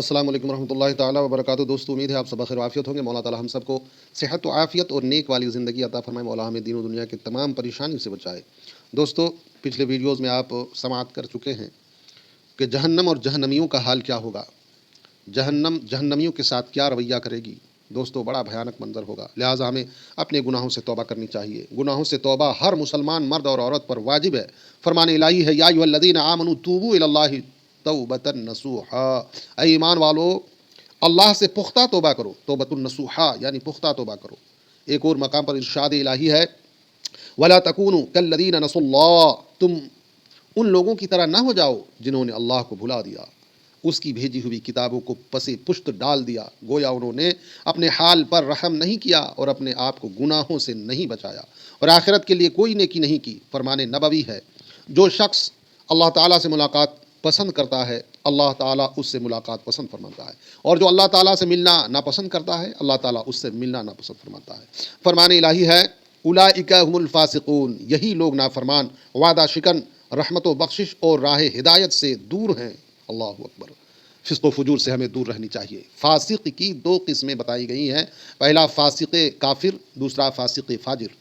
السلام علیکم ورحمۃ اللہ تعالیٰ وبرکاتہ۔ دوستو، امید ہے آپ سب خیر و عافیت ہوں گے۔ مولا تعالیٰ ہم سب کو صحت و عافیت اور نیک والی زندگی عطا فرمائے۔ مولا ہمیں دین و دنیا کے تمام پریشانی سے بچائے۔ دوستو، پچھلے ویڈیوز میں آپ سماعت کر چکے ہیں کہ جہنم اور جہنمیوں کا حال کیا ہوگا، جہنم جہنمیوں کے ساتھ کیا رویہ کرے گی۔ دوستو، بڑا بھیانک منظر ہوگا، لہٰذا ہمیں اپنے گناہوں سے توبہ کرنی چاہیے۔ گناہوں سے توبہ ہر مسلمان مرد اور عورت پر واجب ہے۔ فرمان الہی ہے، یا ایھا الذین آمنوا توبوا الی اللہ توبۃ نصوحا، اے ایمان والو اللہ سے پختہ توبہ کرو، توبۃ النصوحا یعنی پختہ توبہ کرو۔ ایک اور مقام پر ارشاد الہی ہے، ولا تکونوا کالذین نسوا اللہ، تم ان لوگوں کی طرح نہ ہو جاؤ جنہوں نے اللہ کو بھلا دیا، اس کی بھیجی ہوئی کتابوں کو پس پشت ڈال دیا۔ گویا انہوں نے اپنے حال پر رحم نہیں کیا اور اپنے آپ کو گناہوں سے نہیں بچایا اور آخرت کے لیے کوئی نیکی نہیں کی۔ فرمان نبوی ہے، جو شخص اللہ تعالیٰ سے ملاقات پسند کرتا ہے اللہ تعالیٰ اس سے ملاقات پسند فرماتا ہے، اور جو اللہ تعالیٰ سے ملنا ناپسند کرتا ہے اللہ تعالیٰ اس سے ملنا ناپسند فرماتا ہے۔ فرمان الہی ہے، اولئک هم الفاسقون، یہی لوگ نافرمان، وعدہ شکن، رحمت و بخشش اور راہ ہدایت سے دور ہیں۔ اللہ اکبر۔ فسق و فجور سے ہمیں دور رہنی چاہیے۔ فاسق کی دو قسمیں بتائی گئی ہیں، پہلا فاسق کافر، دوسرا فاسق فاجر۔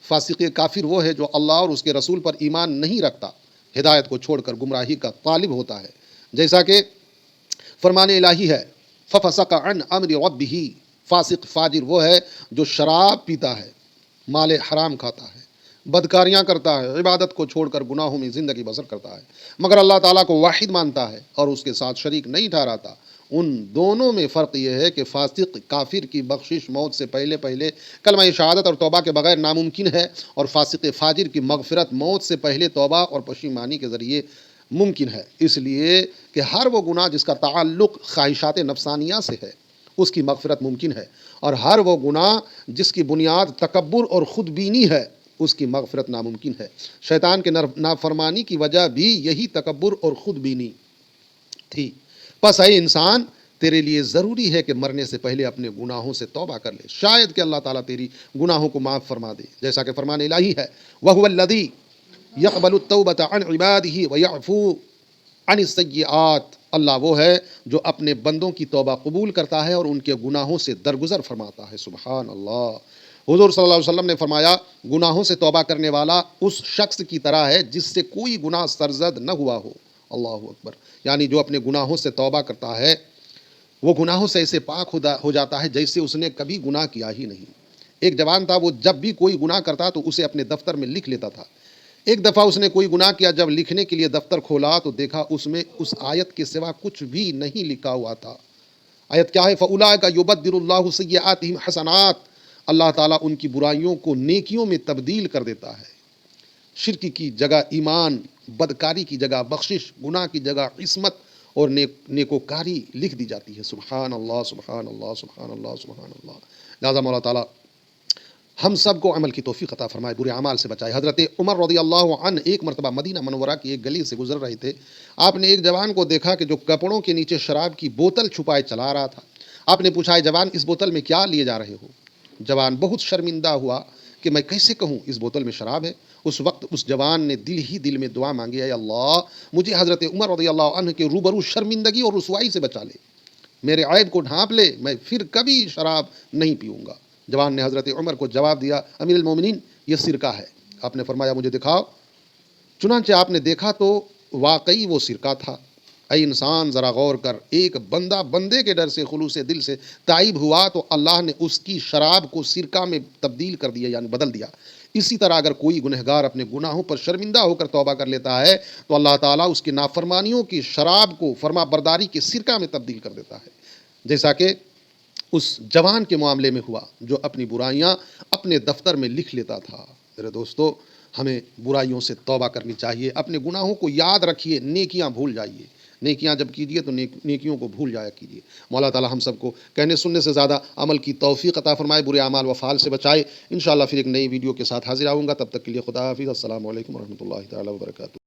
فاسق کافر وہ ہے جو اللہ اور اس کے رسول پر ایمان نہیں رکھتا، ہدایت کو چھوڑ کر گمراہی کا طالب ہوتا ہے، جیسا کہ فرمان الہی ہے، ففسق عن امر ربہ۔ فاسق فاجر وہ ہے جو شراب پیتا ہے، مال حرام کھاتا ہے، بدکاریاں کرتا ہے، عبادت کو چھوڑ کر گناہوں میں زندگی بسر کرتا ہے، مگر اللہ تعالیٰ کو واحد مانتا ہے اور اس کے ساتھ شریک نہیں ٹھہراتا۔ ان دونوں میں فرق یہ ہے کہ فاسق کافر کی بخشش موت سے پہلے کلمہ شہادت اور توبہ کے بغیر ناممکن ہے، اور فاسق فاجر کی مغفرت موت سے پہلے توبہ اور پشیمانی کے ذریعے ممکن ہے، اس لیے کہ ہر وہ گناہ جس کا تعلق خواہشات نفسانیہ سے ہے اس کی مغفرت ممکن ہے، اور ہر وہ گناہ جس کی بنیاد تکبر اور خود بینی ہے اس کی مغفرت ناممکن ہے۔ شیطان کے نافرمانی کی وجہ بھی یہی تکبر اور خود بینی تھی۔ پس اے انسان، تیرے لیے ضروری ہے کہ مرنے سے پہلے اپنے گناہوں سے توبہ کر لے، شاید کہ اللہ تعالیٰ تیری گناہوں کو معاف فرما دے، جیسا کہ فرمان الہی ہے، وَهُوَ الَّذِي يَقْبَلُ التَّوْبَةَ عَنْ عِبَادِهِ وَيَعْفُو عَنِ السَّيِّئَاتِ۔ اللہ وہ ہے جو اپنے بندوں کی توبہ قبول کرتا ہے اور ان کے گناہوں سے درگزر فرماتا ہے۔ سبحان اللہ۔ حضور صلی اللہ علیہ وسلم نے فرمایا، گناہوں سے توبہ کرنے والا اس شخص کی طرح ہے جس سے کوئی گناہ سرزد نہ ہوا ہو۔ اللہ اکبر۔ یعنی جو اپنے گناہوں سے توبہ کرتا ہے وہ گناہوں سے ایسے پاک ہو جاتا ہے جیسے اس نے کبھی گناہ کیا ہی نہیں۔ ایک جوان تھا، وہ جب بھی کوئی گناہ کرتا تو اسے اپنے دفتر میں لکھ لیتا تھا۔ ایک دفعہ اس نے کوئی گناہ کیا، جب لکھنے کے لیے دفتر کھولا تو دیکھا اس میں اس آیت کے سوا کچھ بھی نہیں لکھا ہوا تھا۔ آیت کیا ہے؟ فَأُولَٰئِکَ يُبَدِّلُ اللَّهُ سَيِّئَاتِهِمْ حَسَنَاتٍ۔ اللہ تعالیٰ ان کی برائیوں کو نیکیوں میں تبدیل کر دیتا ہے۔ شرک کی جگہ ایمان، بدکاری کی جگہ بخشش، گناہ کی جگہ عصمت اور نیکوکاری لکھ دی جاتی ہے۔ سبحان اللہ، سبحان اللہ، سبحان اللہ، سبحان اللہ۔ لہٰذا مولا تعالیٰ ہم سب کو عمل کی توفیق عطا فرمائے، برے اعمال سے بچائے۔ حضرت عمر رضی اللہ عنہ ایک مرتبہ مدینہ منورہ کی ایک گلی سے گزر رہے تھے۔ آپ نے ایک جوان کو دیکھا کہ جو کپڑوں کے نیچے شراب کی بوتل چھپائے چلا رہا تھا۔ آپ نے پوچھا، جوان اس بوتل میں کیا لیے جا رہے ہو؟ جوان بہت شرمندہ ہوا کہ میں کیسے کہوں اس بوتل میں شراب ہے۔ اس وقت اس جوان نے دل میں دعا مانگی، اے اللہ مجھے حضرت عمر رضی اللہ عنہ کے روبرو شرمندگی اور رسوائی سے بچا لے، میرے عیب کو ڈھانپ لے، میں پھر کبھی شراب نہیں پیوں گا۔ جوان نے حضرت عمر کو جواب دیا، امیر المومنین یہ سرکہ ہے۔ آپ نے فرمایا مجھے دکھاؤ۔ چنانچہ آپ نے دیکھا تو واقعی وہ سرکہ تھا۔ اے انسان ذرا غور کر، ایک بندہ بندے کے ڈر سے خلوص دل سے تائب ہوا تو اللہ نے اس کی شراب کو سرکہ میں تبدیل کر دیا، یعنی بدل دیا۔ اسی طرح اگر کوئی گنہگار اپنے گناہوں پر شرمندہ ہو کر توبہ کر لیتا ہے تو اللہ تعالیٰ اس کی نافرمانیوں کی شراب کو فرما برداری کے سرکہ میں تبدیل کر دیتا ہے، جیسا کہ اس جوان کے معاملے میں ہوا جو اپنی برائیاں اپنے دفتر میں لکھ لیتا تھا۔ میرے دوستو، ہمیں برائیوں سے توبہ کرنی چاہیے، اپنے گناہوں کو یاد رکھیے، نیکیاں بھول جائیے، نیکیاں جب کیجیے تو نیکیوں کو بھول جایا کیجیے۔ مولا تعالیٰ ہم سب کو کہنے سننے سے زیادہ عمل کی توفیق عطا فرمائے، برے اعمال و افعال سے بچائے۔ انشاءاللہ پھر ایک نئی ویڈیو کے ساتھ حاضر آؤں گا، تب تک کے لیے خدا حافظ۔ السلام علیکم ورحمۃ اللہ تعالیٰ وبرکاتہ۔